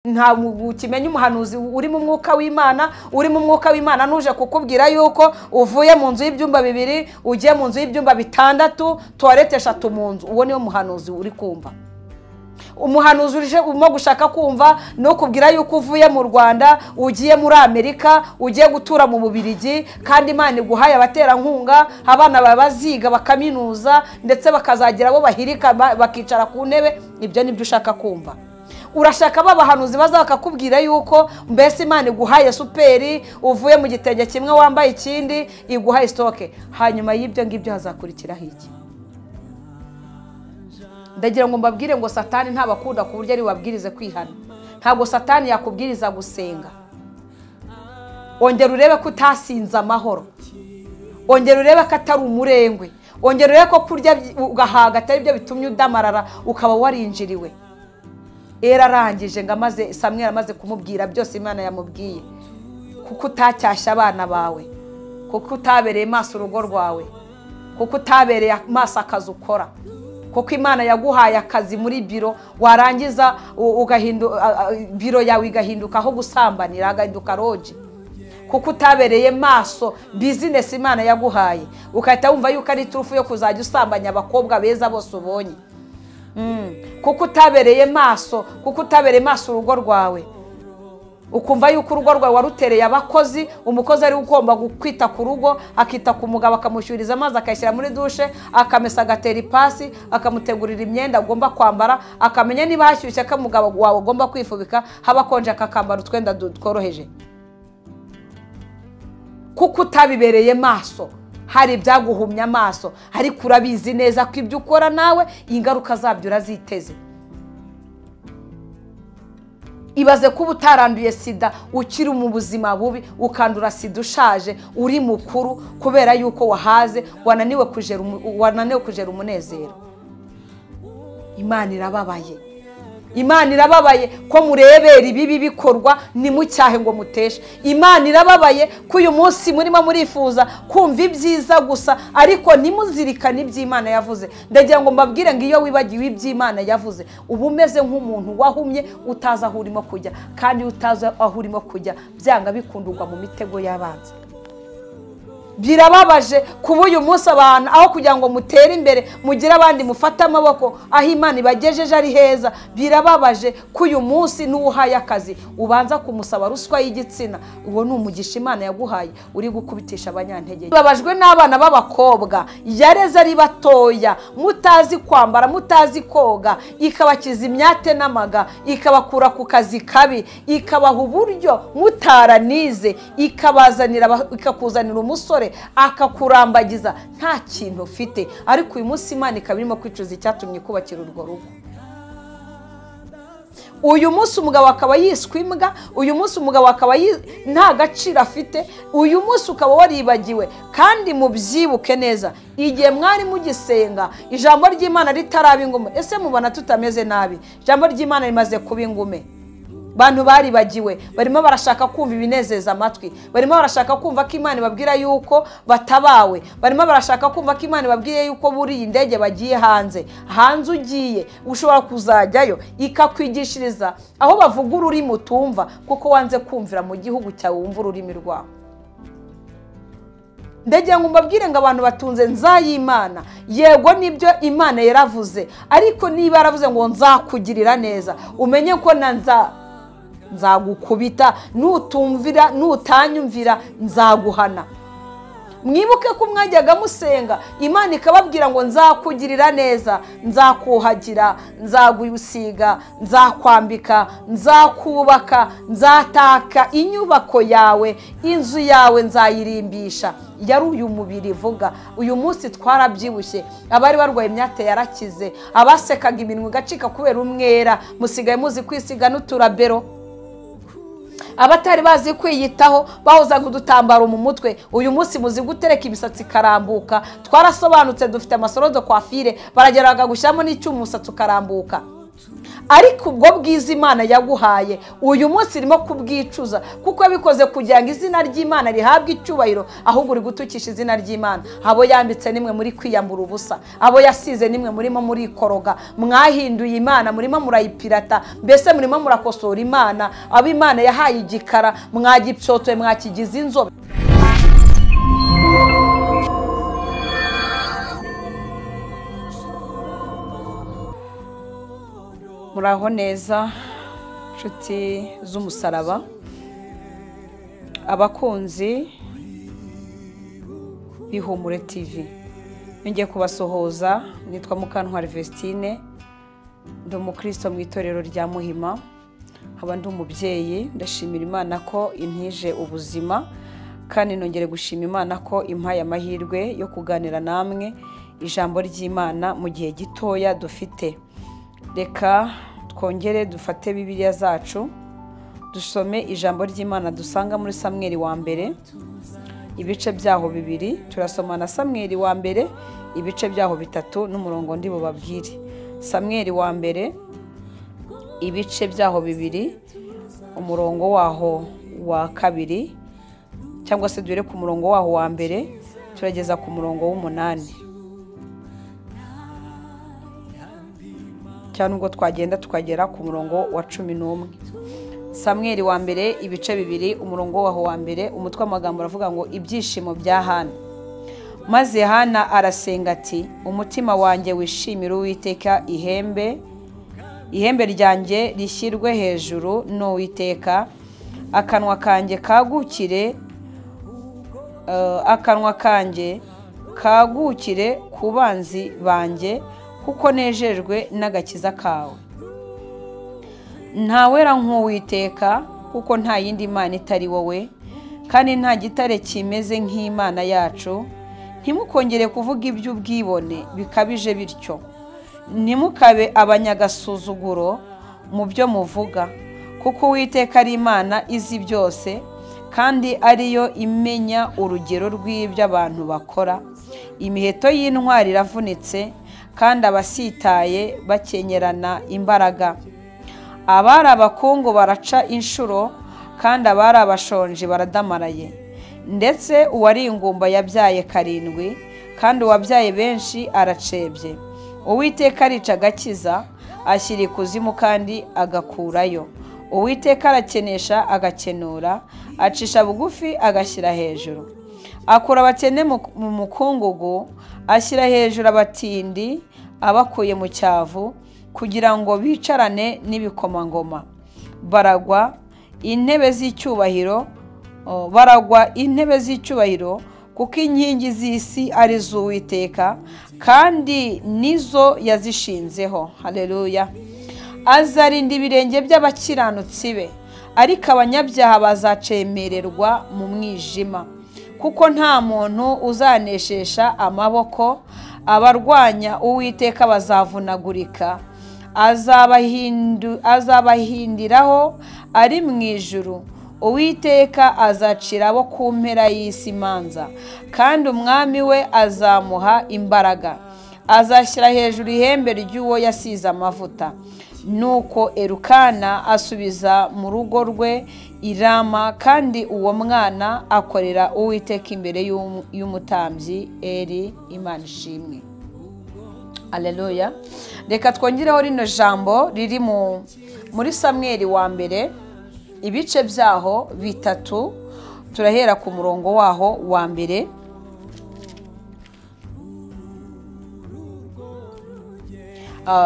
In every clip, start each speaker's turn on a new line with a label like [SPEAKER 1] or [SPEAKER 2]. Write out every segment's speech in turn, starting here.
[SPEAKER 1] nta ukimenya umuhanuzi uri mu mwuka w'Imana nuje kukubwira yuko uvuye mu nzu y'ibyumba 2 ugiye mu nzu y'ibyumba 6 toilette 3 mu nzu. Uwo niyo muhanuzi uri kumva. Umuhanuzi uje umo gushaka kumva no kubwira yuko uvuye mu Rwanda ugiye muri Amerika ugiye gutura mu Bubiligi kandi Imana iguhaye abatera nkunga abana babaziga bakaminuza ndetse bakazagira abo bahirika bakicara ku ntebe. Ibyo nibyo ushaka kumva. Urashaka babahanuzi bazakakubwira yuko mbese Imana iguhaye superi uvuye mu gitenge kimwe wambaye ikindi iguhaye stoke. Hanyuma y'ibyo ngibyo hazakurikiraho iki? Ndagira ngo mbabwire ngo Satani ntabakunda ku buryo ari wabwirize kwihana. Ntabwo Satani yakubwiriza gusenga. Ongera urebe ko utasinze amahoro. Ongera urebe ko atari umurengwe. Ongera urebe ko kurya ugahaga atari byo bitumye udamarara ukaba warinjiriwe. Era arangije ngo amaze Samuel amaze kumubwira byose Imana yamubwiye. Kuko utacyashya abana bawe. Kuko utabereye maso urugo rwawe. Kuko utabereye maso akazi ukora. Kuko Imana yaguhaye akazi muri biro warangiza biro yawe igahinduka aho gusambanira agahinduka roji. Kuko utabereye maso business Imana yaguhaye ukahita wumva yuko ari turufu yo kuzajya usambanya abakobwa beza bose ubonye. Kuko utabereye maso urugo rwawe ukumva yuko urugo rwawe warutereye abakozi umukozi ari ugomba gukwita ku rugo akita ku mugabo akamushyuriza amazi akayishyira muri dushe akamesa agatera ipasi akamutegurira imyenda agomba kwambara akamenya niba hashyushye ko umugabo wawe ugomba kwifubika haba konje akakambara utwenda tworoheje. Kuko utabibereye maso hari byaguhumya amaso ariko urabizi neza ko ibyo ukora nawe ingaruka zabyo uraziteze. Ibaze kuba utaranduye sida ukiri mu buzima bubi ukandura sida ushaje uri mukuru kubera yuko wahaze wananiwe kujera umunezero. Imana irababaye ko murebera ibibi bikorwa ni mucyahe ngo muteshe. Imana irababaye ko uyu munsi murimo murifuza kumva ibyiza gusa ariko nimuzirikana iby'Imana yavuze. Ndagira ngo mbabwire ngo iyo wibagiwe iby'Imana yavuze uba umeze nk'umuntu wahumye utaza aho urimo kujya kandi utaza aho urimo kujya byanga bikundurwa mu mitego y'abanzi. Birababaje kuba uyu munsi abantu aho kugira ngo mutere imbere mugira abandi mufata amaboko aho Imana ibagejeje ari heza. Birababaje ko uyu munsi n'uhaye akazi ubanza kumusaba ruswa y'igitsina. Uwo ni umugisha Imana yaguhaye uri gukubitisha abanyantege. Babajwe n'abana b'abakobwa yareze ari batoya mutazi kwambara mutazi koga ikabakiza imyate n'amaga ikabakura ku kazi kabi ikabaha uburyo mutaranize ikakuzanira umusore akakurambagiza nta kintu ufite ariko uyu munsi Imana ikabirimo kwicuza icyatumye kubakira urwo rugo. Uyu munsi umugabo akaba yiswe imbwa, uyu munsi umugabo akaba nta gaciro afite, uyu munsi ukaba waribagiwe. Kandi mubyibuke neza igihe mwari mugisenga ijambo ry'Imana ritaraba ingume. Ese mubona tutameze nabi? Ijambo ry'Imana rimaze kuba ingume. Bantu baribagiwe barimo barashaka kumva ibinezeza amatwi, barimo barashaka kumva ko Imana ibabwira yuko batabawe, barimo barashaka kumva ko Imana ibabwira yuko buri indege bagiye hanze ugiye ushobora kuzajyayo ikakwigishiriza aho bavuga ururimi utumva kuko wanze kumvira mu gihugu cyawe wumva ururimi rwawe. Ndagira ngo mbabwire ngo abantu batunze nzayimana yego nibyo Imana yaravuze ariko niba yaravuze ngo nzakugirira neza umenye ko nzagukubita nutumvira nutanyumvira nzaguhana. Mwibuke ko mwajyaga musenga Imana ikababwira ngo nzakugirira neza nzakuhagira nzagusiga nzakwambika nzakubaka nzataka inyubako yawe inzu yawe nzayirimbisha. Yari uyu mubiri vuga. Uyu munsi twarabyibushye abari barwaye imyate yarakize abasekaga iminwe gacika kubera umwera musigaye muzi kwisiga n'uturabero. Abatari bazi kwiyitaho bahozaga udutambaro mu mutwe uyu munsi muzi gutereka ibisatsi karambuka. Twarasobanutse dufite amasorodo kwafire barageraga gushyamo n'icyuma umusatsi ukarambuka. ariko ubwo bwiza Imana yaguhaye uyu munsi irimo kubwicuza kuko yabikoze kugira ngo izina ry'Imana rihabwe icyubahiro, ahubwo uri gutukisha izina ry'Imana. Abo yambitse nimwe muri kwiyambura ubusa, abo yasize nimwe murimo murikoroga, mwahinduye Imana murimo murayipirata, mbese murimo murakosora Imana. Abo Imana yahaye igikara mwagipsotoye mwakigize inzobe. Muraho neza nshuti z'umusaraba, abakunzi b'Ihumure TV, ngiye kubasohoza. Nitwa Mukantwari Vestine, ndi umukristo mu itorero rya Muhima, nkaba ndi umubyeyi. Ndashimira Imana ko intije ubuzima, kandi nongere gushima Imana ko impaye amahirwe yo kuganira namwe ijambo ry'Imana mu gihe gitoya dufite. Reka twongere dufate Bibiliya zacu dusome ijambo ry'Imana dusanga muri Samweli wa mbere ibice byaho 2. Turasoma na Samweli wa mbere ibice byaho 3 n'umurongo ndi bubabwire. Samweli wa mbere ibice byaho 2 umurongo waho wa 2, cyangwa se dure ku murongo waho wa mbere turageza ku murongo w'8. cyane ubwo twagenda tukagera ku murongo wa 11. Samweli wa mbere ibice 2 umurongo waho wa mbere, umutwe w'amagambo aravuga ngo ibyishimo bya Hana. Maze Hana arasenga ati, umutima wanjye wishimira Uwiteka, ihembe ryanjye rishyirwe hejuru n'Uwiteka, akanwa kanjye kagukire ku banzi banjye, kuko nejejwe n'agakiza kawe. Ntawera nk'Uwiteka, kuko nta yindi Mana itari wowe, kandi nta gitare kimeze nk'Imana yacu. Ntimukongere kuvuga iby'ubwibone bikabije bityo, ntimukabe abanyagasuzuguro mu byo muvuga, kuko Uwiteka ari Imana izi byose, kandi ariyo imenya urugero rw'ibyo abantu bakora. Imiheto y'intwari iravunitse, kandi abasitaye bakenyerana imbaraga. Abari abakungu baraca inshuro, kandi abari abashonji baradamaraye. Ndetse uwari ingumba yabyaye 7, kandi uwabyaye benshi aracebye. Uwiteka arica agakiza, ashyira ikuzimu kandi agakurayo. Uwiteka arakenesha agakenura, acisha bugufi agashyira hejuru. Akura abakene mu mukungugu, ashyira hejuru abatindi abakuye mu cyavu, kugira ngo bicarane n'ibikomangoma. Baragwa intebe z'icyubahiro, kuko inkingi z'isi ari z'Uwiteka, kandi nizo yazishinzeho. Haleluya. Azarinda ibirenge by'abakiranutsi be, ariko abanyabyaha bazacemererwa mu mwijima. Kuko nta muntu uzaneshesha amaboko, abarwanya Uwiteka bazavunagurika. Azabahindiraho ari mu ijuru. Uwiteka azacira abo ku mpera y'isi imanza, kandi umwami we azamuha imbaraga. Azashyira hejuru ihembe ry'uwo yasize amavuta. Nuko Elukana asubiza mu rugo rwe i Rama, kandi uwo mwana akorera Uwiteka imbere y'umutambyi Eli. Imana ishimwe. Haleluya. Reka twongereho rino jambo riri muri Samweli wa mbere ibice byaho 3. Turahera ku murongo waho wa mbere.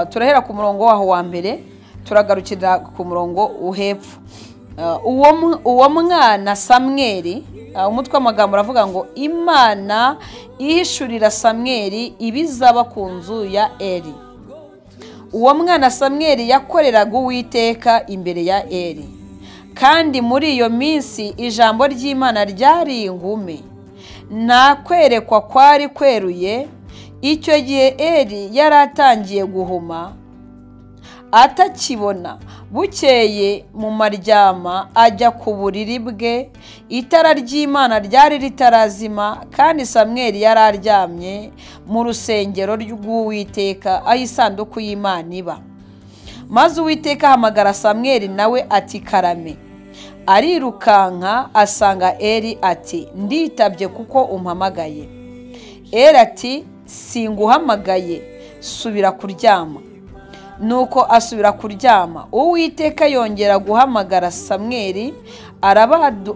[SPEAKER 1] Turahera ku murongo waho wa mbere turagarukira ku murongo uhepfo. Uwo mwana Samweli, umutwe w'amagambo aravuga ngo Imana ihishurira Samweli ibizaba ku nzu ya Eli. Uwo mwana Samweli yakoreraga Uwiteka imbere ya Eli, kandi muri iyo minsi ijambo ry'Imana ryari ingume, nta kwerekwa kwari kweruye. Icyo gihe Eli yari atangiye guhuma atakibona. Bukeye mu maryama ajya ku buriri bwe, itara ry'Imana ryari ritarazima, kandi Samweli yari aryamye mu rusengero rw'Uwiteka, aho isanduku y'Imana iba. maze Uwiteka ahamagara Samweli nawe ati karame. Arirukanka asanga Eli ati nditabye kuko umpamagaye. Eli ati singuhamagaye, subira kuryama. Nuko asubira kuryama. Uwiteka yongera guhamagara Samweli,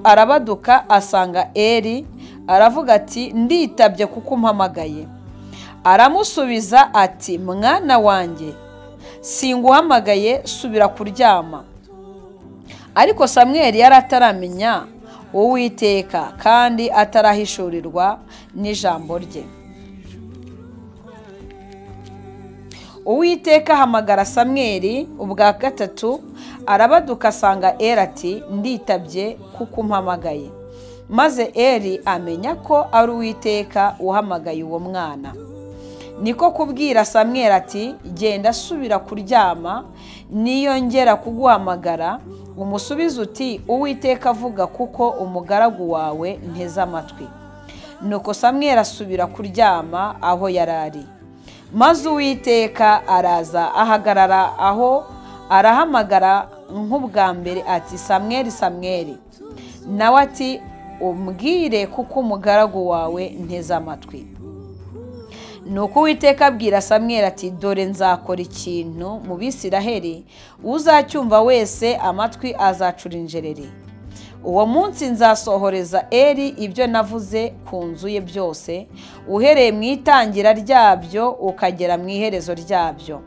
[SPEAKER 1] arabaduka asanga Eli, aravuga ati nditabye kuko umpamagaye. Aramusubiza ati mwana wanjye, singuhamagaye, subira kuryama. Ariko Samweli yari ataramenya Uwiteka kandi atarahishurirwa n'ijambo rye. Uwiteka ahamagara Samweli ubwa gatatu, arabaduka asanga Eli ati nditabye kuko umpamagaye. Maze Eli amenya ko ari Uwiteka uhamagaye uwo mwana. Niko kubwira Samweli ati genda subira kuryama, niyongera kuguhamagara umusubize uti Uwiteka avuga kuko umugaragu wawe nteze amatwi. Nuko Samweli asubira kuryama aho yarari. Maze Uwiteka araza ahagarara aho, arahamagara nk'ubwa mbere ati Samweli, Samweli. Nawe ati umbwire kuko umugaragu wawe nteze amatwi. Nuko Uwiteka abwira Samweli ati dore nzakora ikintu mu Bisiraheli, uzacyumva wese amatwi azacura injereri. Uwo munsi nzasohoreza Eli ibyo navuze ku nzu ye byose, uhereye mu itangira ryabyo ukagera mu iherezo ryabyo.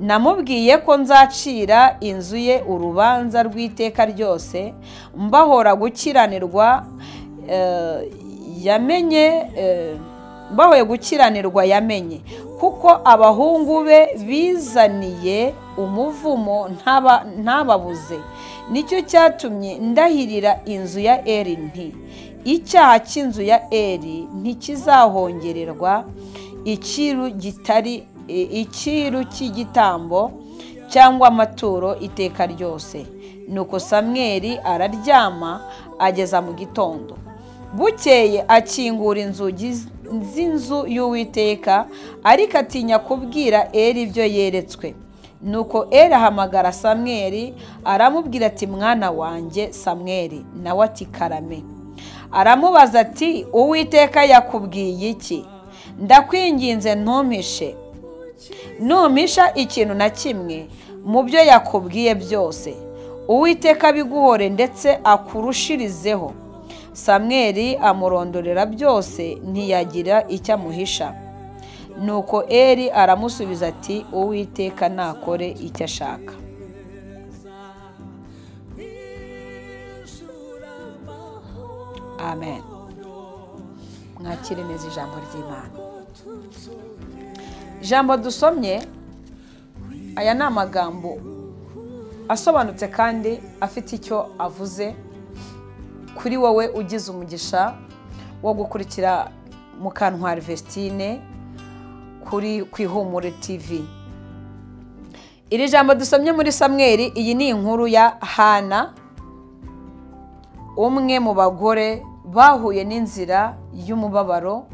[SPEAKER 1] Namubwiye ko nzacira inzu ye urubanza rw'iteka ryose, mbahora gukiranirwa yamenye, kuko abahungu be bizaniye umuvumo ntababuze. Nicyo cyatumye ndahirira inzu ya Eli nti icyaha cy'inzu ya Eli ntikizahongererwa ikiru cy'igitambo cyangwa amaturo iteka ryose. Nuko Samweli araryama ageza mu gitondo. Bukeye akingura inzugi z'inzu y'Uwiteka, ariko atinya kubwira Eli ibyo yeretswe. Nuko Eli ahamagara Samweli, aramubwira ati mwana wanjye Samweli. Nawe ati karame. Aramubaza ati Uwiteka yakubwiye iki? Ndakwinginze ntumpishe. Numpisha ikintu na kimwe mu byo yakubwiye byose, Uwiteka abiguhore ndetse akurushirizeho. Samweli amurondorera byose, ntiyagira icyo amuhisha. Nuko Eli aramusubiza ati Uwiteka nakore icyo ashaka. Amen. Mwakire neza ijambo ry'Imana. Ijambo dusomye, aya ni amagambo asobanutse kandi afite icyo avuze kuri wowe ugize umugisha wo gukurikira Mukantwari Vestine kuri Kwihumure TV. Iri jambo dusomye muri Samweli, iyi ni inkuru ya Hana, umwe mu bagore bahuye n'inzira y'umubabaro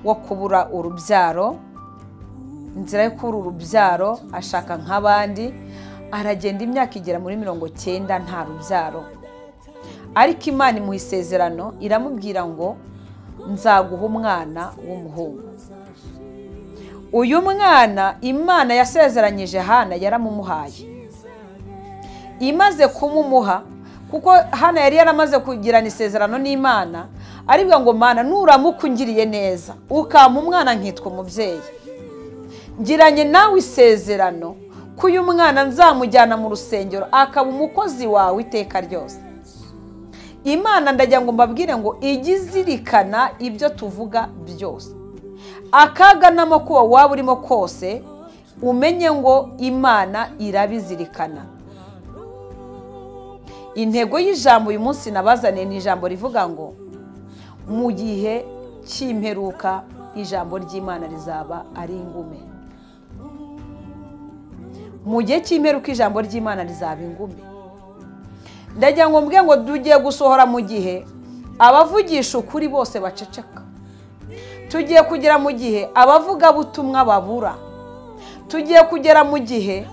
[SPEAKER 1] wo kubura urubyaro. Inzira yo kubura urubyaro, ashaka nk'abandi, aragenda imyaka igera muri 90 nta rubyaro. Ariko Imana imuha isezerano, iramubwira ngo nzaguha umwana w'umuhungu. Uyu mwana Imana yasezeranyije Hana yaramumuhaye. Imaze kumumuha, kuko Hana yari yaramaze kugirana isezerano n'Imana, aribwa ngo Mana nuramuka ungiriye neza ukampa umwana nkitwa umubyeyi, ngiranye nawe isezerano ko uyu mwana nzamujyana mu rusengero akaba umukozi wawe iteka ryose. Imana ndagira ngo mbabwire ngo igizirikana ibyo tuvuga byose. Akaga n'amakuba waba urimo kose, umenye ngo Imana irabizirikana. Intego y'ijambo uyu munsi nabazaniye ni ijambo rivuga ngo mu gihe cy'imperuka ijambo ry'Imana rizaba ari ingume. Mu gihe cy'imperuka ijambo ry'Imana rizaba ingume. Ndagira ngo mbwe ngo tugiye gusohora mu gihe abavugisha ukuri bose baceceka. Tugiye kugera mu gihe abavuga butumwa babura. Tugiye kugera mu gihe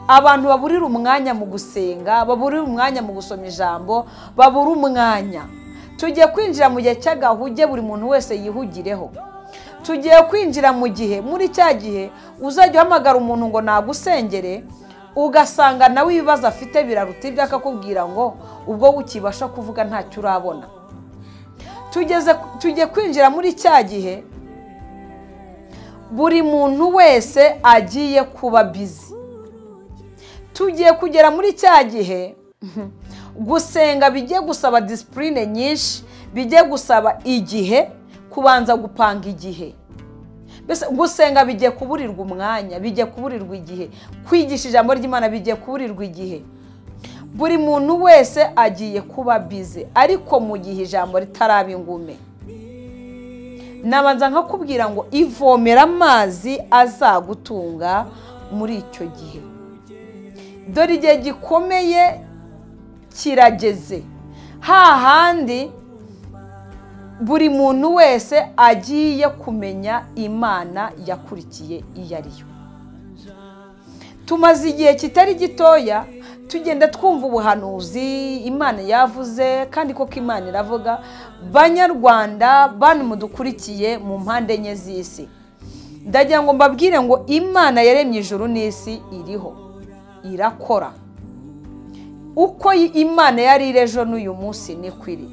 [SPEAKER 1] abantu baburira umwanya mu gusenga, baburira umwanya mu gusoma ijambo, babura umwanya. Tugiye kwinjira mu gihe cy'agahuge, buri muntu wese yihugireho. Tugiye kwinjira mu gihe, muri cya gihe uzajya uhamagara umuntu ngo nagusengere, ugasanga nawe ibibazo afite biraruta ibyo, akakubwira ngo ubwo ukibasha kuvuga ntacyo urabona. Tugiye kwinjira muri cya gihe buri muntu wese agiye kuba bizi. Tugiye kugera muri cya gihe gusenga bigiye gusaba disipurine nyinshi, bigiye gusaba igihe, kubanza gupanga igihe. Mbese gusenga bigiye kuburirwa umwanya, bigiye kuburirwa igihe, kwigisha ijambo ry'Imana bigiye kuburirwa igihe. Buri muntu wese agiye kuba bize, ariko mu gihe ijambo ritaraba ingume. Nabanza nkakubwira ngo ivomera amazi azagutunga muri icyo gihe. Dore igihe gikomeye kirageze, hahandi buri muntu wese agiye kumenya Imana yakurikiye iyo ariyo. Tumaze igihe kitari gitoya tugenda twumva ubuhanuzi Imana yavuze, kandi koko Imana iravuga. Banyarwanda, bantu mudukurikiye mu mpande enye z'isi, ndagira ngo mbabwire ngo Imana yaremye ijuru n'isi iriho, irakora. Uko Imana yari irejo n'uyu munsi niko iri.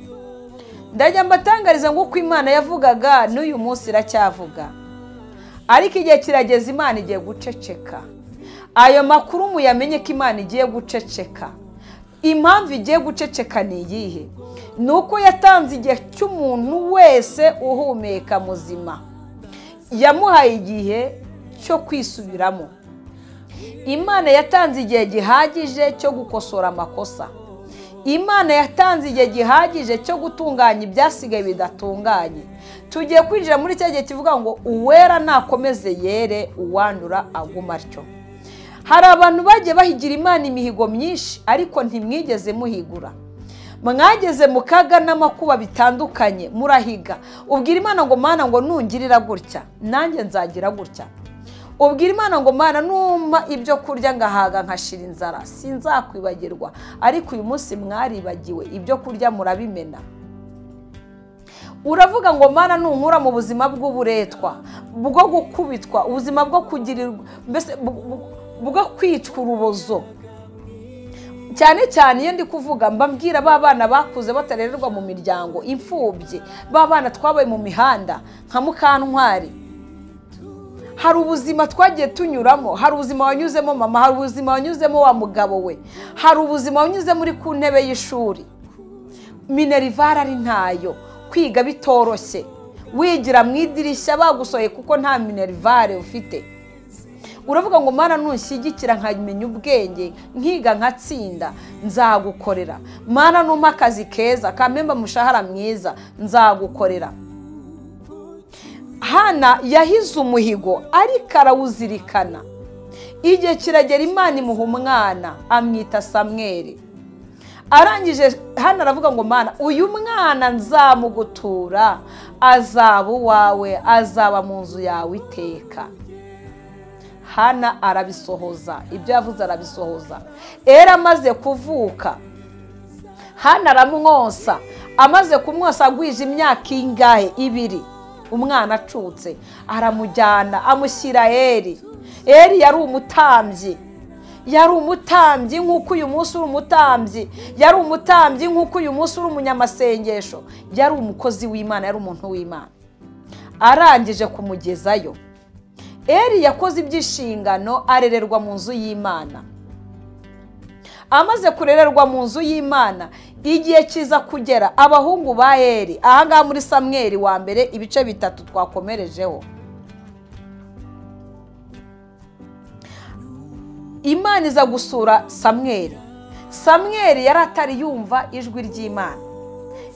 [SPEAKER 1] Ndagira mbatangariza ngo uko Imana yavugaga n'uyu munsi iracyavuga, ariko igihe kirageze Imana igiye guceceka. Ayo makuru muyamenye ko Imana igiye guceceka. Impamvu igiye guceceka ni iyihe? Ni uko yatanze igihe cy'umuntu wese uhumeka muzima, yamuhaye igihe cyo kwisubiramo. Imana yatanze igihe gihagije cyo gukosora amakosa. Imana yatanze igihe gihagije cyo gutunganya ibyasigaye bidatunganye. Tugiye kwinjira muri cya gihe kivuga ngo uwera nakomeze yere, uwandura aguma atyo. Hari abantu bagiye bahigira Imana imihigo myinshi, ariko ntimwigeze muhigura. Mwageze mu kaga n'amakuba bitandukanye, murahiga. Ubwira Imana ngo Mana ngo nungirira gutya, nanjye nzagira gutya. Ubwira Imana ngo Mana numpa ibyo kurya ngahaga nkashira inzara, sinzakwibagirwa. Ariko uyu munsi mwaribagiwe, ibyo kurya murabimena. Uravuga ngo Mana nunkura mu buzima bw'uburetwa, bwo gukubitwa, ubuzima bwo kugirirwa, mbese bwo kwicwa urubozo. Cyane cyane iyo ndi kuvuga mbabwira ba bana bakuze batarererwa mu miryango, imfubye, ba bana twabaye mu mihanda nka Mukantwari. Hari ubuzima twagiye tunyuramo, hari ubuzima wanyuzemo mama, hari ubuzima wanyuzemo wa mugabo we, hari ubuzima wanyuze muri ku ntebe y'ishuri, minerivare ari ntayo, kwiga bitoroshye, wigira mu idirishya bagusohoye kuko nta minerivare ufite. Uravuga ngo Mana nunshyigikira nkamenya ubwenge, nkiga nkatsinda, nzagukorera. Mana numpa akazi keza, kampemba mushahara mwiza, nzagukorera. Hana yahize umuhigo, ariko arawuzirikana. Igihe kiragera Imana imuha umwana, amwita Samweli. Arangije Hana aravuga ngo Mana uyu mwana nzamugutura, azaba uwawe, azaba mu nzu yawe iteka. Hana arabisohoza, ibyo yavuze arabisohoza. Era amaze kuvuka, Hana aramwonsa. Amaze kumwonsa agwije imyaka ingahe? 2. Umwana acutse, aramujyana amushyira Eli. Eli yari umutambyi. Yari umutambyi nk'uko uyu munsi uri umutambyi. Yari umutambyi nk'uko uyu munsi uri umunyamasengesho. Yari umukozi w'Imana, yari umuntu w'Imana. Arangije kumugezayo, Eli yakoze iby'inshingano, arererwa mu nzu y'Imana. Amaze kurererwa mu nzu y'Imana, igihe kiza kugera abahungu ba Eli, ahangaha muri Samweli wa mbere ibice 3 twakomerejeho. Imana iza gusura Samweli. Samweli yari atari yumva ijwi ry'Imana,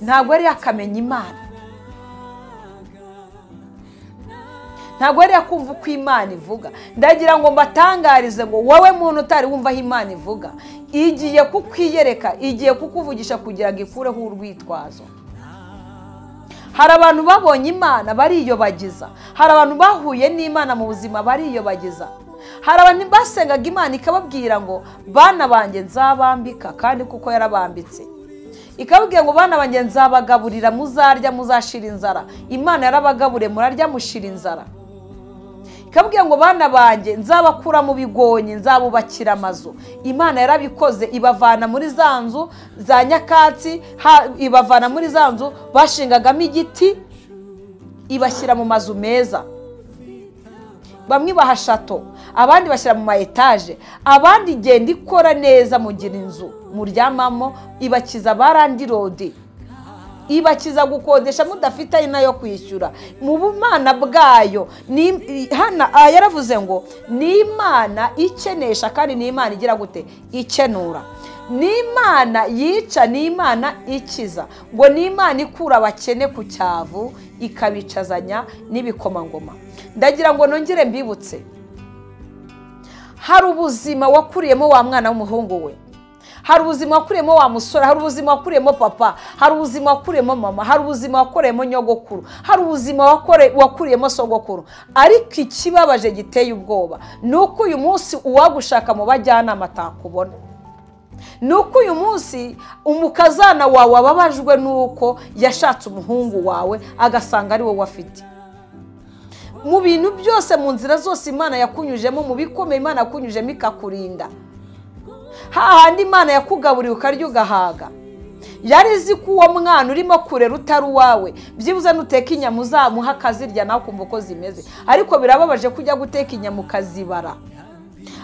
[SPEAKER 1] ntabwo yari yakamenya Imana, ntabwo yari yakumva uko Imana ivuga. Ndagira ngo mbatangarize ngo wowe muntu utari wumva aho Imana ivuga, igiye kukwiyereka, igiye kukuvugisha kugira ngo ikureho urwitwazo. Hari abantu babonye Imana bariyobagiza, hari abantu bahuye n'Imana mu buzima bariyobagiza, hari abantu basengaga Imana ikababwira ngo bana banjye nzabambika, kandi kuko yarabambitse. Ikababwira ngo bana banjye nzabagaburira, muzarya muzashira inzara. Imana yarabagaburiye, murarya mushira inzara. Ikababwira ngo bana banjye nzabakura mu bigonyi, nzabubakira amazu. Imana yarabikoze, ibavana muri za nzu za nyakatsi, ibavana muri za nzu bashingagamo igiti, ibashyira mu mazu meza. Bamwe bahashato, abandi bashyira mu ma etaje, abandi igenda ikora neza, mugira inzu muryamamo, ibakiza barandirode, ibakiza gukodesha mudafite ari nayo kwishyura. Mu bumana bwayo hana yaravuze ngo ni Imana ikenesha, kandi ni Imana igira gute? Ikenura. Ni Imana yica, ni Imana ikiza. Ngo ni Imana ikura abakene ku cyavu, ikabicazanya n'ibikomangoma. Ndagira ngo nongere mbibutse, hari ubuzima wakuriyemo wa mwana w'umuhungu we, hari ubuzima wakuriyemo wa musore, hari ubuzima wakuriyemo papa, hari ubuzima wakuriyemo mama, hari ubuzima wakuriyemo nyogokuru, hari ubuzima wakuriyemo sogokuru. Ariko ikibabaje giteye ubwoba nuko uyu munsi uwagushaka mu bajyanama atakubona. Nuko uyu munsi umukazana wawe ababajwe nuko yashatse umuhungu wawe agasanga ari wowe afite. Mu bintu byose, mu nzira zose Imana yakunyujemo, mu bikomeye Imana yakunyujemo ikakurinda. Hahandi Imana yakugaburiye ukarya ugahaga. Yari izi ko uwo mwana urimo kurera utari uwawe, byibuze nuteka inyama uzamuha akazirya nawe ukumva uko zimeze. Ariko birababaje kujya guteka inyama ukazibara.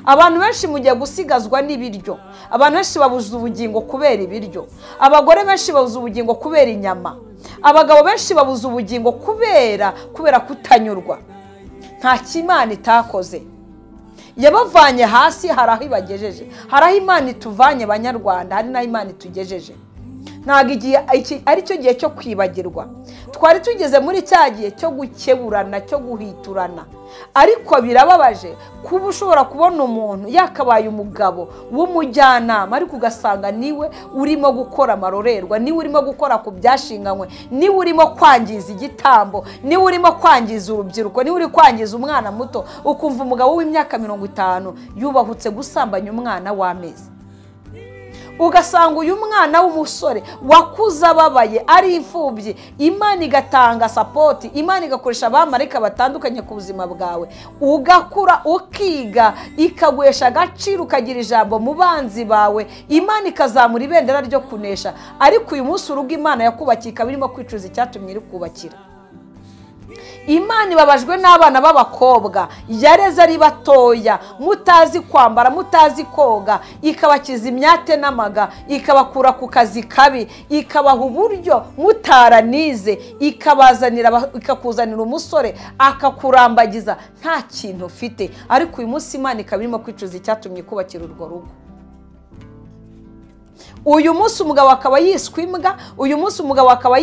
[SPEAKER 1] Abantu benshi mugiye gusigazwa n'ibiryo. Abantu benshi babuze ubugingo kubera ibiryo. Abagore benshi babuze ubugingo kubera inyama. Abagabo benshi babuze ubugingo kubera kutanyurwa. Nta kimana itakoze. Yabavanye hasi, hari aho ibagejeje. Hari aho Imana ituvanye Banyarwanda, hari n'aho Imana itugejeje. Ntabwo igihe ari cyo gihe cyo kwibagirwa. Twari tugeze muri cya gihe cyo gukeburana, cyo guhiturana. Ariko birababaje kuba ushobora kubona umuntu yakabaye umugabo w'umujyanama, ariko ugasanga niwe urimo gukora amarorerwa, niwe urimo gukora ku byashinganywe, niwe urimo kwangiza igitambo, niwe urimo kwangiza urubyiruko, niwe uri kwangiza umwana muto. Ukumva umugabo w'imyaka 50 yubahutse gusambanya umwana w'amezi. Ugasanga uyu mwana w'umusore wakuze ababaye, ari imfubyi. Imana igatanga support, Imana igakoresha abamarayika batandukanye ku buzima bwawe, ugakura ukiga, ikaguhesha agaciro, ukagira ijambo mu banzi bawe. Imana ikazamura ibendera ryo kunesha. Ariko uyu munsi urugo Imana yakubakika birimo kwicuza icyatumye iri kubakira. Imana ibabajwe n'abana b'abakobwa yareze ari batoya, mutazi kwambara, mutazi koga, ikabakiza imyate n'amaga, ikabakura ku kazi kabi, ikabaha uburyo mutaranize, ikakuzanira umusore akakurambagiza nta kintu ufite. Ariko uyu munsi Imana ikabirimo kwicuza icyatumye kubakira urwo rugo. Uyu munsi umugabo akaba yiswe imbwa, uyu munsi umugabo akaba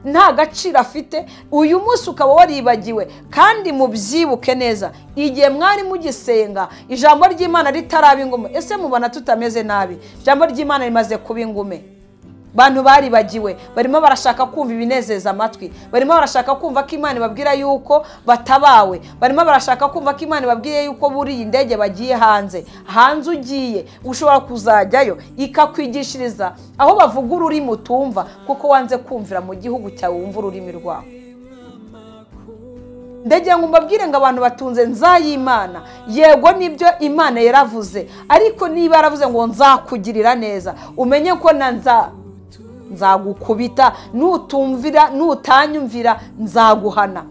[SPEAKER 1] nta gaciro afite, uyu munsi ukaba waribagiwe. Kandi mubyibuke neza, igihe mwari mugisenga ijambo ry'Imana ritaraba ingume, ese mubona tutameze nabi? Ijambo ry'Imana rimaze kuba ingume. Bantu baribagiwe, barimo barashaka kumva ibinezeza amatwi, barimo barashaka kumva ko Imana ibabwira yuko batabawe, barimo barashaka kumva ko Imana ibabwiye yuko buri indege bagiye hanze ugiye ushobora kuzajyayo ikakwigishiriza aho bavuga ururimi utumva, kuko wanze kumvira mu gihugu cyawe wumva ururimi rwawe. Ndagira ngo mbabwire ngo abantu batunze nzayimana, yego nibyo Imana yaravuze, ariko niba yaravuze ngo nzakugirira neza, umenye ko nzagukubita, nutumvira nutanyumvira nzaguhana.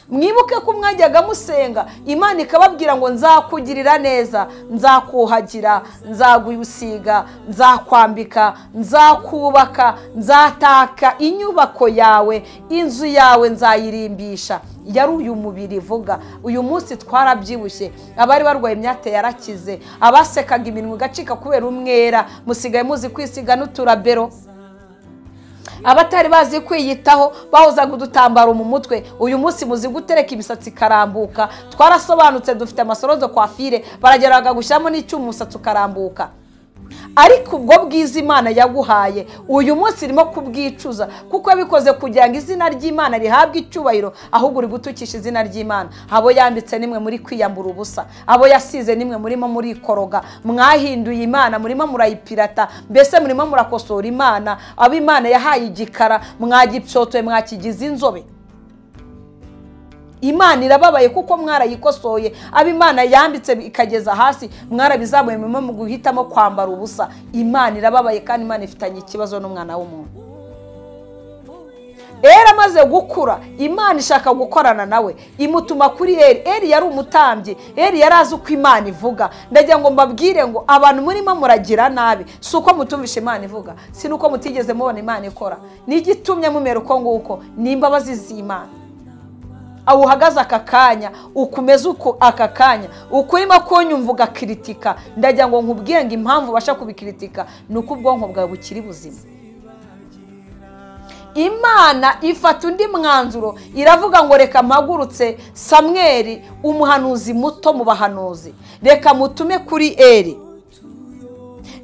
[SPEAKER 1] Mwibuke ko mwajyaga musenga Imana ikababwira ngo nzakugirira neza, nzakuhagira, nzagusiga, nzakwambika, nzakubaka, nzataka inyubako yawe, inzu yawe nzayirimbisha. Yari uyu mubiri ivuga. Uyu munsi twarabyibushye, abari barwaye imyate yarakize, abasekaga iminwa igacika kubera umwera musigaye muzi kwisiga n'uturabero, abatari bazi kwiyitaho bahozaga udutambaro mu mutwe uyu munsi muzi gutereka imisatsi karambuka. Twarasobanutse, dufite amasorozo kwa fire, barageraga gushyamo n'icyuma umusatsi ukarambuka. ariko ubwo bwiza Imana yaguhaye uyu munsi irimo kubwicuza kuko yabikoze kugira ngo izina ry'Imana rihabwe icyubahiro, ahubwo uri gutukisha izina ry'Imana. Abo yambitse nimwe muri kwiyambura ubusa, abo yasize nimwe murimo murikoroga, mwahinduye Imana murimo murayipirata, mbese murimo murakosora Imana. Abo Imana yahaye igikara mwagipsotoye mwakigize inzobe. Imana irababaye kuko mwarayikosoye. Abo Imana yambitse ikageza hasi mwarabizamuye mu guhitamo kwambara ubusa. Imana irababaye kandi Imana ifitanye ikibazo n'umwana w'umuntu. Eri amaze gukura, Imana ishaka gukorana nawe, imutuma kuri Eri. Eri yari umutambyi, Eri yarazi uko Imana ivuga. Ndagira ngo mbabwire ngo abantu murimo muragira nabi si uko mutumvishe Imana ivuga, si nuko mutigeze mubona Imana ikora. Ni igitumye mumera uko nguko, ni imbabazi z'Imana. Aho uhagaze aka kanya, ukumeze uko aka kanya, ukurimo kunyumva ugakritika, ndagira ngo nkubwiye ngo impamvu basha kubikritika nuko ubwonko bwawe bukiri buzima. Imana ifata undi mwanzuro, iravuga ngo reka mpagurutse Samweli umuhanuzi muto mu bahanuzi, reka mutume kuri Eri.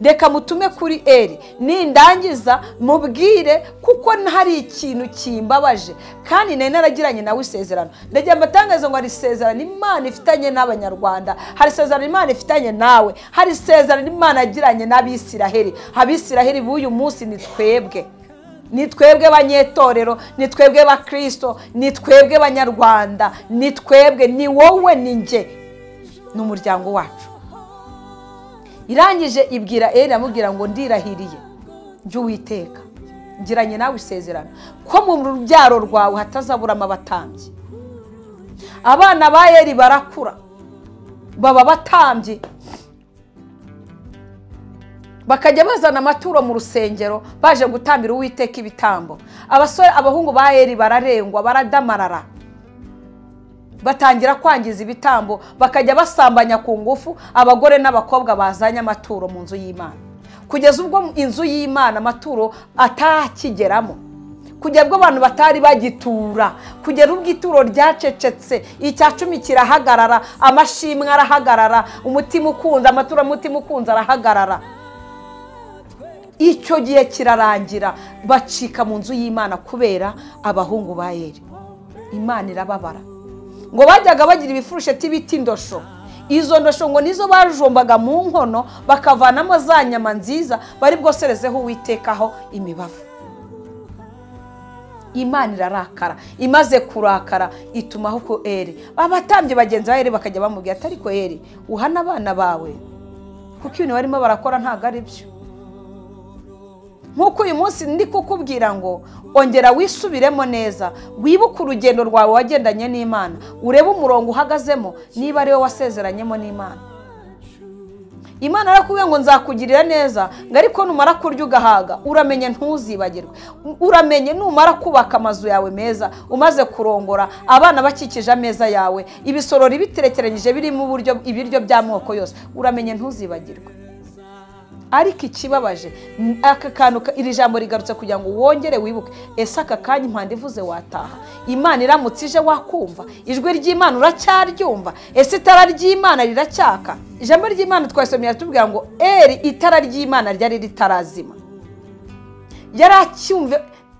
[SPEAKER 1] Reka mutume kuri Eri, nindangiza mubwire kuko hari ikintu kimbabaje kandi nari naragiranye nawe isezerano. Ndagira mbatangaze ngo hari isezerano Imana ifitanye n'Abanyarwanda, hari isezerano Imana ifitanye nawe, hari isezerano Imana yagiranye n'Abisiraheli. Abisiraheli b'uyu munsi ni twebwe. Ni twebwe banyetorero, ni twebwe ba Kristo, ni twebwe Banyarwanda, ni twebwe, ni wowe ni nje, n'umuryango wacu. Irangije ibwira Eri amubwira ngo ndirahiriye njye Uwiteka ngiranye nawe isezerano ko mu rubyaro rwawe hatazaburamo abatambyi. Abana ba Eri barakura baba batambyi, bakajya bazana amaturo mu rusengero baje gutambira Uwiteka ibitambo. Abasore abahungu ba Eri bararengwa baradamarara, batangira kwangiza ibitambo, bakajya basambanya ku ngufu abagore n'abakobwa bazanye amaturo mu nzu y'Imana, kugeza ubwo inzu y'Imana amaturo atakigeramo, kugeza ubwo abantu batari bagitura, kugera ubwo ituro ryacecetse, icya cumi kirahagarara, amashimwe arahagarara, umutima ukunze amaturo, umutima ukunze arahagarara. Icyo gihe kirarangira, bacika mu nzu y'Imana kubera abahungu ba Eri. Imana irababara ngo bajyaga bagira ibifurusheti biti ndosho. Izo ndosho ngo nizo bajombaga mu nkono bakavanamo za nyama nziza bari bwoserezeho Uwitekaho imibavu. Imana irarakara, imaze kurakara itumaho ko Eri. Abatambye bagenzi ba Eri bakajya bamubwira ati ariko Eri uhana abana bawe kuko ibintu barimo barakora ntago ari byo. Nkuko uyu munsi ndi kukubwira ngo ongera wisubiremo neza, wibuke urugendo rwawe wagendanye n'Imana, urebe umurongo uhagazemo niba ari we wasezeranyemo n'Imana. Imana arakubwiye ngo nzakugirira neza, ngo ariko numara kurya ugahaga uramenye ntuzibagirwe. Uramenye numara kubaka amazu yawe meza, umaze kurongora abana bakikije ameza yawe, ibisorori biterekeranyije birimo ibiryo by'amoko yose, uramenye ntuzibagirwe. Ariko ikibabaje aka kantu iri jambo rigarutse kugira ngo wongere wibuke, ese aka kanya impanda ivuze wataha. Imana iramutse ije wakumva ijwi ry'Imana uracyaryumva? Ese itara ry'Imana riracyaka? Ijambo ry'Imana twasomye tubwira ngo Eri itara ry'Imana ryari ritarazima,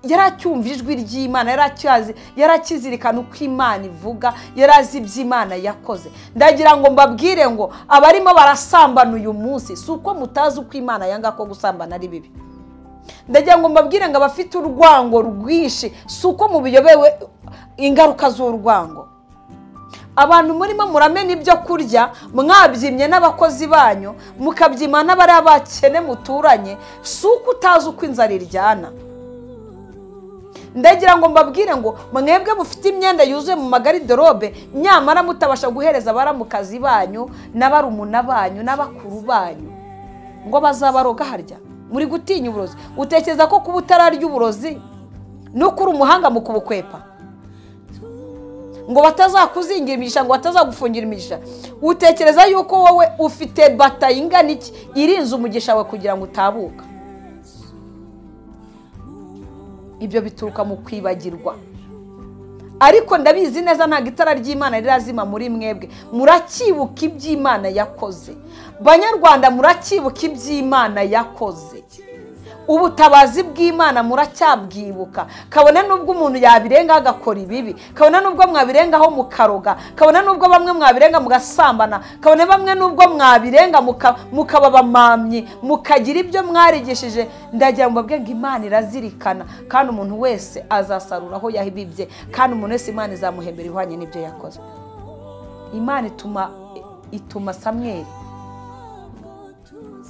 [SPEAKER 1] yaracyumva ijwi ry'Imana, yarakizirikana uko Imana ivuga, yarazi iby'Imana yakoze. Ndagira ngo mbabwire ngo abarimo barasambana uyu munsi si uko mutazi uko Imana yanga ko gusambana ari bibi. Ndagira ngo mbabwire ngo abafite urwango rwinshi si uko mubiyobewe ingaruka z'urwango. Abantu murimo muramena ibyo kurya, mwabyimye n'abakozi banyu, mukabyima n'abari abakene muturanye, si uko utazi uko inzara iryana. Ndagira ngo mbabwire ngo mwebwe mufite imyenda yuzuye mu magariderobe, nyamara mutabasha guhereza abaramukazi banyu n'abarumuna banyu n'abakuru banyu ngo bazabaroga harya. Muri gutinya uburozi. Utekereza ko kuba utararya uburozi nuko uri umuhanga mu kubukwepa, ngo batazakuzingira imigisha, ngo batazagufungira imigisha? Utekereza yuko wowe ufite batayi ingana iki irinze umugisha wawe kugira ngo utabuka? Ibyo bituruka mu kwibagirwa. ariko ndabizi neza ntabwo itara ry'Imana rirazima muri mwebwe. Murakibuka iby'Imana yakoze. Banyarwanda murakibuka iby'Imana yakoze. Ubutabazi bw'Imana muracyabwibuka. Kabone nubwo umuntu yabirenga agakora ibibi, kabone nubwo mwabirengaho mukaroga, kabone nubwo bamwe mwabirenga mugasambana, kabone bamwe nubwo mwabirenga mukaba bamamyi, mukagira ibyo mwarigishije, ndagira ngo mbabwe ngo Imana irazirikana kandi umuntu wese azasarura aho yahibibye, kandi umuntu wese Imana izamuhembera ihwanye n'ibyo yakoze. Imana ituma Samweli,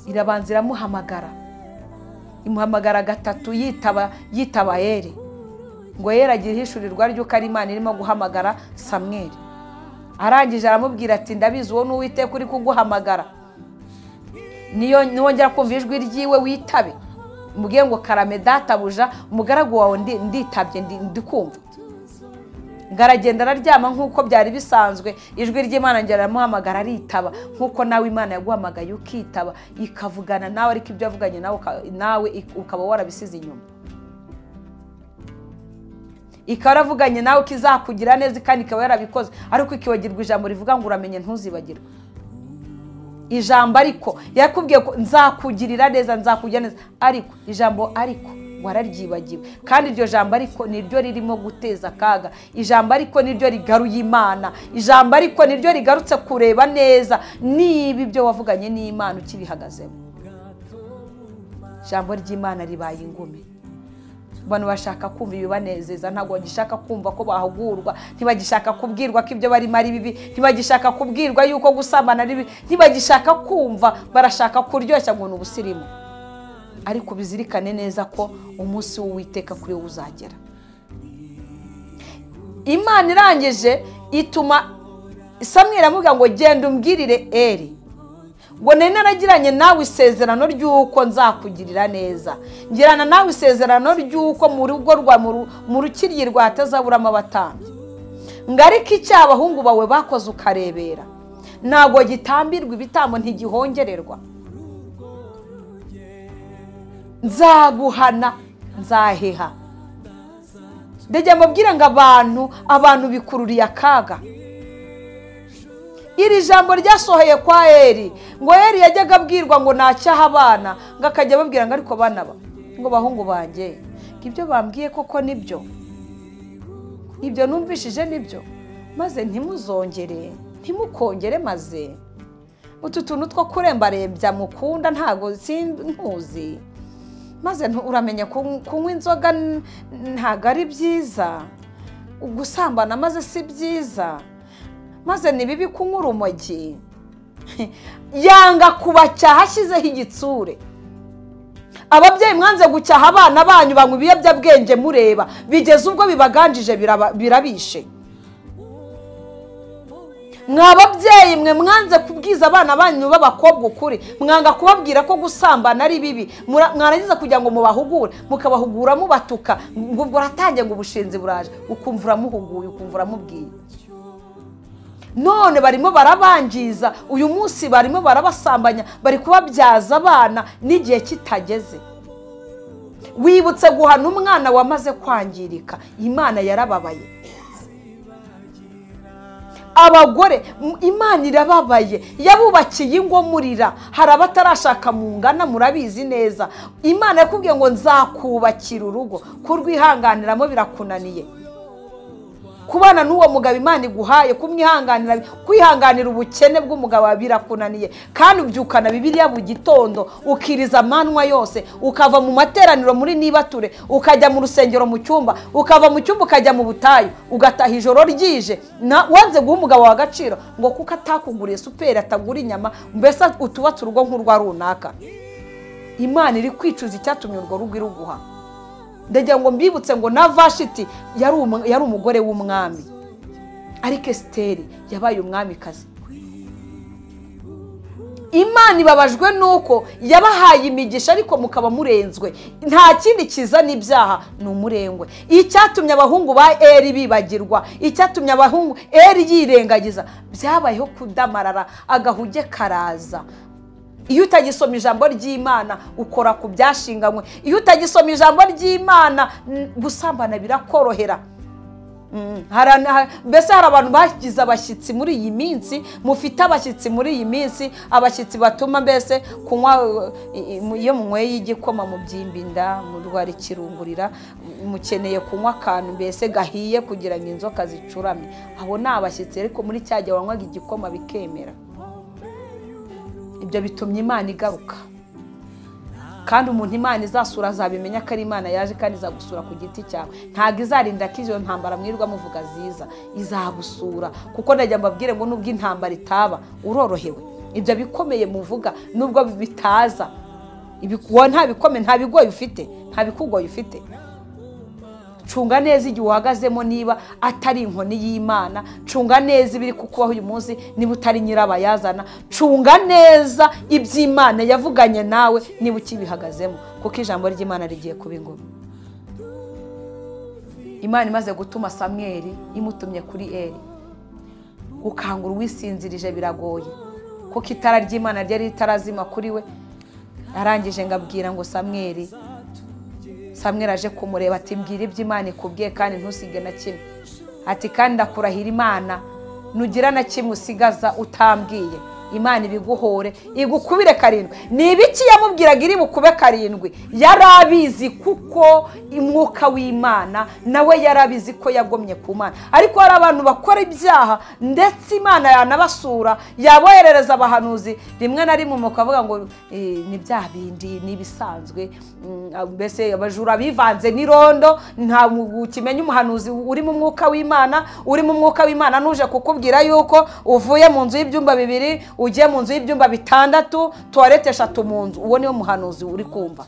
[SPEAKER 1] irabanza iramuhamagara, imuhamagara gatatu yitaba Eli, ngo Eli agira ihishurirwa ry'uko ari Imana irimo guhamagara Samweli. Arangije aramubwira ati ndabizi uwo n'Uwiteka uri kuguhamagara, niwongera kumva ijwi ryiwe witabe, mubwiye ngo karame databuja, umugaragu wawe nditabye ndikumva. Ngaragenda araryama nk'uko byari bisanzwe, ijwi ry'Imana ngera aramuhamagara aritaba, nk'uko nawe Imana yaguhamagaye ukitaba, ikavugana nawe, ariko ibyo yavuganye nawe ukaba warabisize inyuma. Ikaba yaravuganye nawe kizakugira neza kandi ikaba yarabikoze, ariko ikibagirwa ijambo rivuga ngo uramenye ntuzibagirwe. Ijambo ariko yakubwiye ko nzakugirira neza, nzakujya neza, ariko ijambo ariko wararyibagiwe, kandi iryo jambo ariko niryo ririmo guteza akaga. Ijambo ariko niryo rigaruye Imana, ijambo ariko niryo rigarutse kureba neza niba ibyo wavuganye n'Imana ukibihagazemo. Ijambo ry'Imana ribaye ingume. Abantu bashaka kumva ibibanezeza, ntabwo bagishaka kumva ko bahugurwa, ntibagishaka kubwirwa ko ibyo barimo ari bibi, ntibagishaka kubwirwa yuko gusambana ari bibi, ntibagishaka kumva, barashaka kuryoshya ngo n'ubusirimu. Ariko bizirikane neza ko umunsi w'Uwiteka kuri wo uzagera. Imana irangije ituma Samweli amuga ngo genda umbwirire Eli ngo nari naragiranye nawe isezerano ry'uko nzakugirira neza, ngirana nawe isezerano ry'uko mu rugo rwa mu rukiryi rwatazaburamo abatambyi, ngo ariko icyaha abahungu bawe bakoze ukarebera ntabwo gitambirwa ibitambo ntigihongererwa, nzaguhana nzaheha. Ndajya mubwira ngo abantu bikururiye akaga. Iri jambo ryasohoye kwa Eli, ngo Eli yajyaga abwirwa ngo nacyaha abana, ngo akajya babwira ngo ariko bana ngo bahungu banjye ibyo bambwiye koko nibyo, ibyo numvishije nibyo, maze ntimuzongere ntimukongere, maze utu tuntu two kurembarembya mukunda ntago ntuzi, maze uramenya kunywa inzoga ntago ari byiza, gusambana maze si byiza, maze ni bibi kunywa urumogi. Yanga kubacyaha ashyizeho igitsure. Ababyeyi mwanze gucyaha abana banyu banywa ibiyobyabwenge mureba, bigeze ubwo bibaganjije birabishe. Mwababyeyi mwe mwanze kubwiza abana banyu b'abakobwa ukuri, mwanga kubabwira ko gusambana ari bibi, mwarangiza kugira ngo mubahugure, mukabahugura mubatuka, ubwo ratangiye ngo ubushinzi buraje, ukumva uramuhuguye, ukumva uramubwiye. None barimo barabangiza, uyu munsi barimo barabasambanya, bari kubabyaza abana n'igihe kitageze. Wibutse guhana umwana wamaze kwangirika, Imana yarababaye. Abagore Imana irababaye, yabubakiye ingo murira, hari abatarashaka mu ngana murabizi neza. Imana yakubwiye ngo nzakubakira urugo, kurwihanganiramo birakunaniye. Kubana n'uwo mugabo Imana iguhaye, kumwihanganira, kwihanganira ubukene bw'umugabo birakunaniye, kandi ubyukana Bibiliya mu gitondo, ukiriza amanwa yose, ukava mu materaniro muri nibature, ukajya mu rusengero mu cyumba, ukava mu cyumba ukajya mu butayu, ugataha ijoro ryije, wanze guha umugabo wa gaciro ngo kuko atakuguriye superi, atagura inyama, mbese utubatse urugo nk'urwa runaka. Imana iri kwicuza icyatumye urwo rugo iruguha. Ndagira ngo mbibutse ngo na Vashiti yari umugore w'umwami, ariko Esiteri yabaye umwamikazi. Imana ibabajwe nuko yabahaye imigisha ariko mukaba murenzwe, nta kindi kiza n'ibyaha n'umurengwe. Icyatumye abahungu ba Eli bibagirwa, icyatumye abahungu Eli yirengagiza, byabayeho kudamarara, agahuge karaza. Iyo utagisoma ijambo ry'Imana ukora ku byashinganywe, iyo utagisoma ijambo ry'Imana gusambana birakorohera. mbese hari abantu bagize abashyitsi muri iyi minsi, mufite abashyitsi muri iyi minsi, abashyitsi batuma mbese kunywa iyo munyweye igikoma mu by'imbinda murwara ikirungurira, mukeneye kunywa akantu mbese gahiye kugira ngo inzoka zicurame. Abo ni abashyitsi, ariko muri cya gihe wanywaga igikoma bikemera. Ibyo bitumye Imana igaruka, kandi umuntu Imana izasura azabimenya ko ari Imana yaje kandi izagusura ku giti cyawe. Ntabwo izarinda ko izo ntambara mwirwa muvuga ziza, izagusura. Kuko ndajya mbabwire ngo nubwo intambara itaba urorohewe. Ibyo bikomeye muvuga nubwo bitaza, nta bikomeye, nta bigoye ufite, nta bikugoye ufite. Cunga neza igihe uhagazemo niba atari inkoni y'Imana, cunga neza ibiri kukubaho uyu munsi niba utari nyirabayazana, cunga neza iby'Imana yavuganye nawe niba ukibihagazemo, kuko ijambo ry'Imana rigiye kuba ingoma. Imana imaze gutuma Samweli imutumye kuri Eli, gukangura uwisinzirije biragoye, kuko itara ry'Imana ryari ritarazima kuri we. Arangije ngabwira ngo Samweli aje kumureba ati mbwira iby'Imana ikubwiye kandi ntusige na kimwe. Ati kandi ndakurahira Imana nugira na kimwe usigaza utambwiye, Imana ibiguhore igukubire 7. Ni ibiki yamubwiraga iri bukube 7? Yarabizi kuko umwuka w'Imana nawe yarabizi ko yagomye ku Mana. Ariko hari abantu bakora ibyaha ndetse Imana yanabasura, yaboherereza abahanuzi rimwe na rimwe mukavuga ngo ni bya bindi nibisanzwe, mbese abajura bivanze n'irondo. Nta ukimenya umuhanuzi uri mu mwuka w'Imana, uri mu mwuka w'Imana nuje kukubwira yuko uvuye mu nzu y'ibyumba 2 ugiye mu nzu y'ibyumba 6, toilette 3 mu nzu. Uwo niyo muhanuzi uri kumva.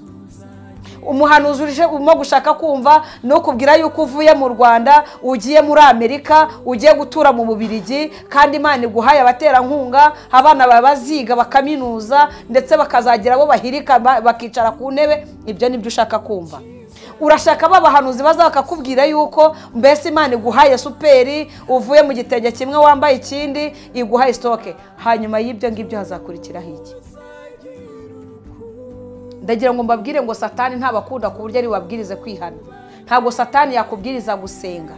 [SPEAKER 1] Umuhanuzi uje urimo gushaka kumva no kubwira yuko uvuye mu Rwanda ugiye muri Amerika, ugiye gutura mu Bubiligi, kandi Imana iguhaye abaterankunga, abana babaziga bakaminuza ndetse bakazagira abo bahirika bakicara ku ntebe. Ibyo nibyo ushaka kumva. Urashaka babahanuzi bazakakubwira yuko mbese Imana iguhaye superi, uvuye mu gitenge kimwe wambaye ikindi, iguhaye stoke. Hanyuma y'ibyo ngibyo hazakurikiraho iki? Ndagira ngo mbabwire ngo Satani ntabakunda ku buryo ari wabwirize kwihana. Ntabwo Satani yakubwiriza gusenga.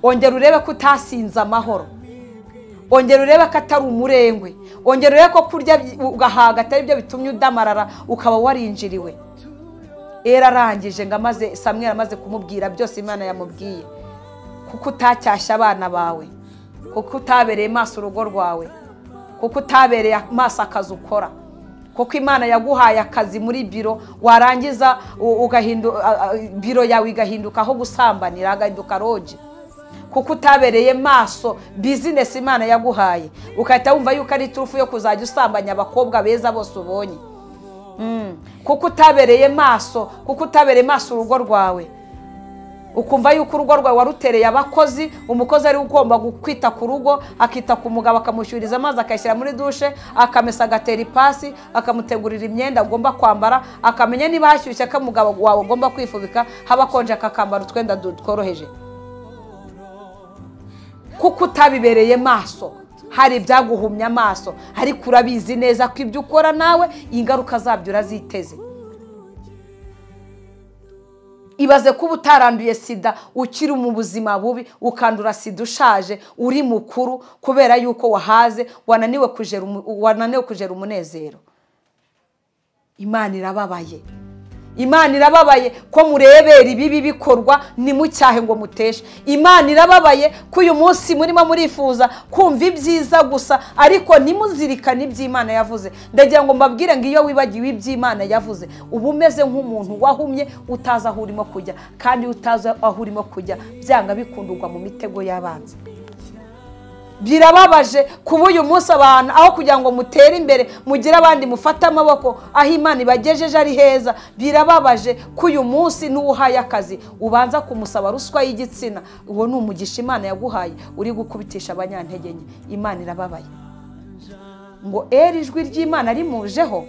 [SPEAKER 1] Ongera urebe ko utasinza amahoro, ongera urebe ko atari umurengwe, ongera urebe ko kurya ugahaga atari byo bitumye udamarara ukaba warinjiriwe. Arangije ngo Samweli amaze kumubwira byose Imana yamubwiye, kuko utacyashya abana bawe, kuko utabereye maso urugo rwawe, kuko utabereye maso akazi ukora, kuko Imana yaguhaye akazi muri biro, warangiza biro yawe igahinduka aho gusambanira, agahinduka roje. Kuko utabereye maso business Imana yaguhaye, ukahita wumva yuko ari turufu yo kuzajya usambanya abakobwa beza bose ubonye. Kuko utabereye maso, urugo rwawe, ukumva yuko urugo rwawe warutereye abakozi, umukozi ari ugomba gukwita ku rugo, akita ku mugabo, akamushyuriza amazi, akayishyira muri dushe, akamesa, agatera ipasi, akamutegurira imyenda agomba kwambara, akamenya niba hashyushye ko umugabo wawe ugomba kwifubika, haba konje akakambara utwenda tworoheje. Kuko utabibereye maso, hari ibyaguhumya amaso, ariko urabizi neza ko ibyo ukora nawe ingaruka zabyo uraziteze. Ibaze kuba utaranduye sida ukiri mu buzima bubi, ukandura sida ushaje, uri mukuru, kubera yuko wahaze, wananiwe kujera umunezero. Imana irababaye. Imana irababaye ko murebera ibibi bikorwa ni mucyahe ngo muteshe. Imana irababaye ko uyu munsi murimo murifuza kumva ibyiza gusa, ariko ntimuzirikane iby'Imana yavuze. Ndagira ngo mbabwire ngo iyo wibagiwe iby'Imana yavuze, uba umeze nk'umuntu wahumye utazi aho urimo kujya, kandi utazi aho urimo kujya byanga bikundurwa mu mitego y'abanzi. Birababaje kuba uyu munsi abantu aho kugira ngo mutere imbere mugire abandi mufata amaboko aho Imana ibagejeje ari heza. Birababaje ko uyu munsi n'uhaye akazi ubanza kumusaba ruswa y'igitsina. Uwo ni umugisha Imana yaguhaye uri gukubitisha abanyantege nke. Imana irababaye. Ngo ijwi ry'Imana rimujeho,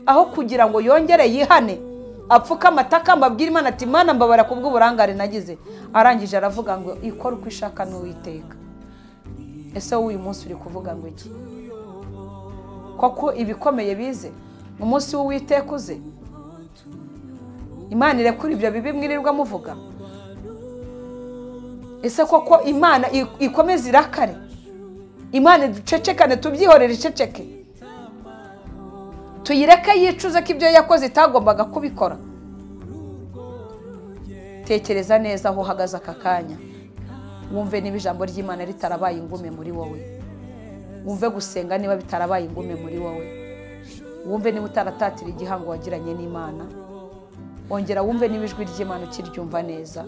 [SPEAKER 1] aho kugira ngo yongere yihane, apfuka amataka mbabwira Imana ati Imana mbabara kubw'uburangare nagize. Arangije aravuga ngo ikora uko ishaka n'Uwiteka. Ese uyu munsi uri kuvuga ngo iki? Koko ibikomeye bize umunsi w'Uwiteka uze, Imana irekura ibyo bibi mwirirwa muvuga. ese koko imana ikomeza irakare? Imana ducecekane, tubyihorere iceceke, tuyireke yicuze ko ibyo yakoze itagombaga kubikora? Tekereza neza aho uhagaze aka kanya, wumve niba ijambo ry'Imana ritarabaye ingume muri wowe, wumve gusenga niba bitarabaye ingume muri wowe, wumve niba utaratatira igihango wagiranye n'Imana. Ongera wumve niba ijwi ry'Imana ukiryumva neza,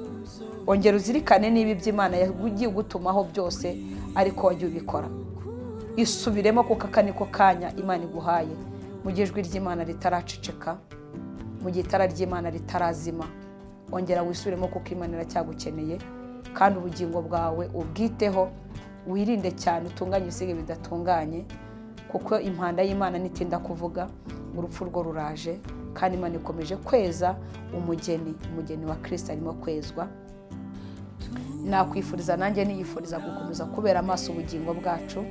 [SPEAKER 1] ongera uzirikane niba iby'Imana yagiye gutumaho byose ariko wagiye ubikora. Isubiremo kuko aka niko kanya Imana iguhaye, mu gihe ijwi ry'Imana ritaraceceka, mu gihe itara ry'Imana ritarazima. Ongera wisubiremo kuko Imana iracyagukeneye, kandi ubugingo bwawe ubwiteho, wirinde cyane utunganye ibisigaye bidatunganye, kuko impanda y'Imana nitinda kuvuga urupfu rwo ruraje, kandi Imana ikomeje kweza umugeni wa Kristo arimo kwezwa. Nakwifuriza nanjye niyifuriza gukomeza kubera amaso ubugingo bwacu,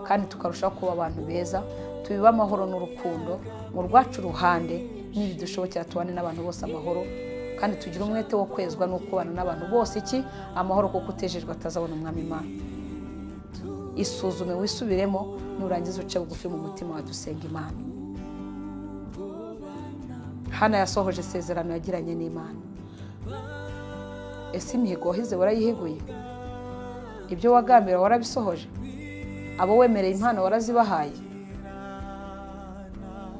[SPEAKER 1] kandi tukarushaho kuba abantu beza, tubiba amahoro n'urukundo mu rwacu ruhande, nibidushobokera tubane n'abantu bose amahoro, kandi tugira umwete wo kwezwa no kubana n'abantu bose amahoro, kuko utejejwe atazabona umwami Imana. Isuzume wisubiremo, nurangiza uce bugufi mu mutima wadusenga Imana. Hana yasohoje isezerano yagiranye n'Imana. Ese imihigo wahize warayiheguye? Ibyo wagambira warabisohoje? Abo wemereye impano warazibahaye?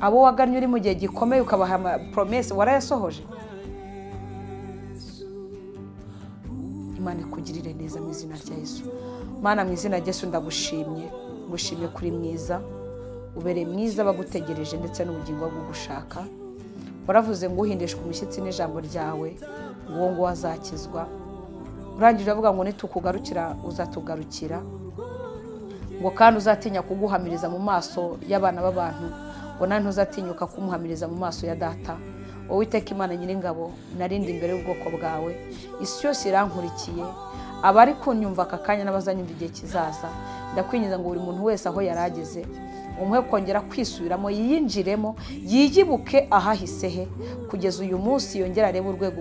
[SPEAKER 1] Abo wagannye uri mu gihe gikomeye ukabaha promesse warayasohoje? Imana ikugirire neza mu izina rya Yesu. Mana, mu izina rya Yesu ndagushimye, ngushimye kuri mwiza, ubereye mwiza bagutegereje ndetse n'ubugingo bwo gushaka. Waravuze ngo uhindishwe umushyitsi n'ijambo ryawe, uwo ngo azakizwa. Urangije avuga ngo nitukugarukira uzatugarukira, ngo kandi uzatinya kuguhamiriza mu maso y'abana b'abantu, ngo nta ntuzatinyuka kumuhamiriza mu maso ya data. Uwiteka Imana Nyiringabo, narindi imbere y'ubwoko bwawe, isi yose irankurikiye, abari kunyumva aka kanya n'abazanyumva igihe kizaza, ndakwinjiza ngo buri muntu wese aho yarageze umuhe kongera kwisubiramo, yiyinjiremo, yiyibuke ahahise he, kugeza uyu munsi yongera arebe urwego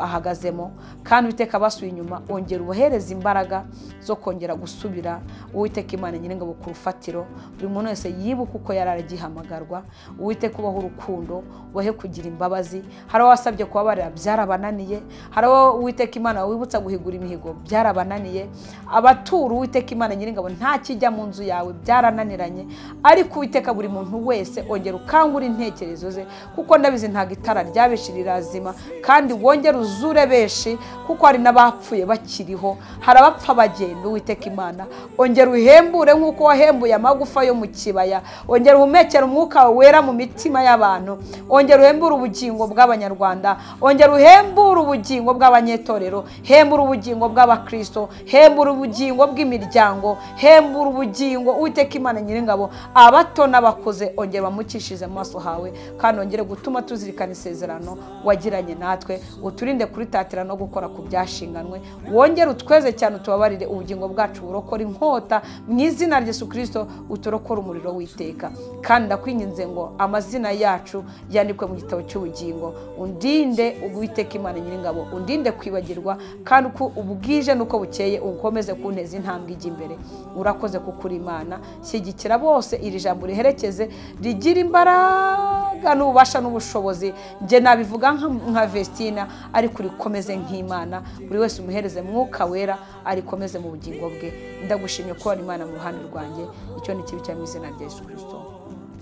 [SPEAKER 1] ahagazemo, kandi Uwiteka basuye inyuma ongera ubohereza imbaraga zo kongera gusubira. Uwiteka Imana Nyiringabo ku rufatiro, buri muntu wese yibuka uko yaragihamagarwa. Uwiteka ubaho urukundo, ubahe kugira imbabazi. Hari wasabye kubabarira byarabananiye, hari Uwiteka Imana wibutsa guhigura imihigo byarabananiye. Abatura Uwiteka Imana Nyiringabo nta kijya mu nzu yawe byarananiranye, ariko Uwiteka buri muntu wese ongera ukangura intekerezo ze, kuko ndabizi ntago itara ryabeshi rirazima, kandi wongera uzure beshi, kuko hari n'abapfuye bakiriho, hari abapfa bagenda. Uwiteka Imana ongera uhembure nk'uko wahembuye amagufa yo mu kibaya, ongera uhumekere umwuka wera mu mitima y'abantu, ongera uhembure ubugingo bw'Abanyarwanda, ongera uhembure ubugingo bw'abanyetorero, hembura ubugingo bw'Abakristo, hembura ubugingo bw'imiryango, hembura ubugingo Uwiteka Imana Nyiringabo, abato n'abakuze ongera bamukishize mu maso hawe, kandi ongere gutuma tuzirikana isezerano wagiranye natwe, uturinde kuritatira no gukora ku byashinganwe, wongere utweze cyane utubabarire ubugingo bwacu burokora inkota, mu izina rya Yesu Kristo uturokora umuriro w'iteka. Kandi ndakwinginze ngo amazina yacu yandikwe mu gitabo cy'ubugingo, undinde Uwiteka Imana Nyiringabo, undinde kwibagirwa, kandi uko ubwije nuko bukeye ukomeze kunteza intambwe ijya imbere. Urakoze kukuri Imana, shyigikira bose iri jambo riherekeze, rigira imbaraga n'ububasha n'ubushobozi. Nje nabivuga nka Vestina, ariko rikomeze nk'Imana, buri wese umuhereze mwuka wera arikomeze mu bugingo bwe. Ndagushimye ko ari Imana mu ruhande rwanjye, icyo ni kibi cya mu izina rya Yesu Kristo.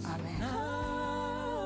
[SPEAKER 1] Amen.